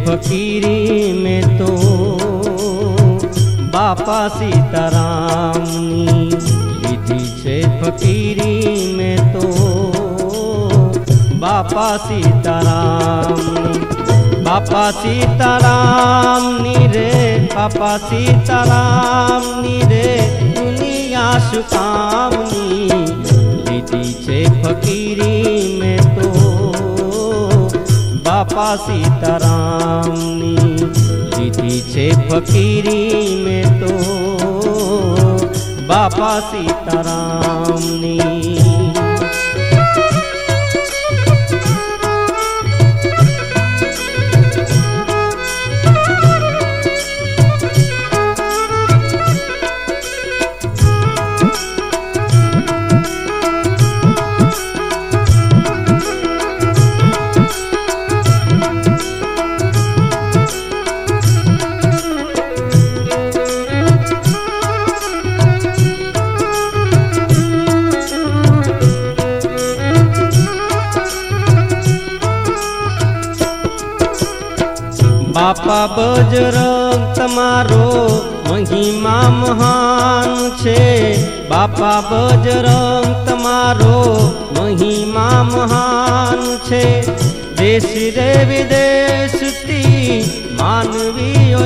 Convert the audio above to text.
फकीरी में तो बापा सीतारामनी लीधी छे फकीरी में तो बापा सीतारामनी। बापा सीतारामनी रे बापा सीतारामनी रे दुनिया शुकामनी लीधी छे फकीरी में तो बापा सीतारामनी लीधी छे फकीरी में तो बापा सीतारामनी। बापा बजरंग तमारो महिमा महान छे। बापा बजरंग तमारो महिमा महान छे। देश रे विदेश थी मानवीओ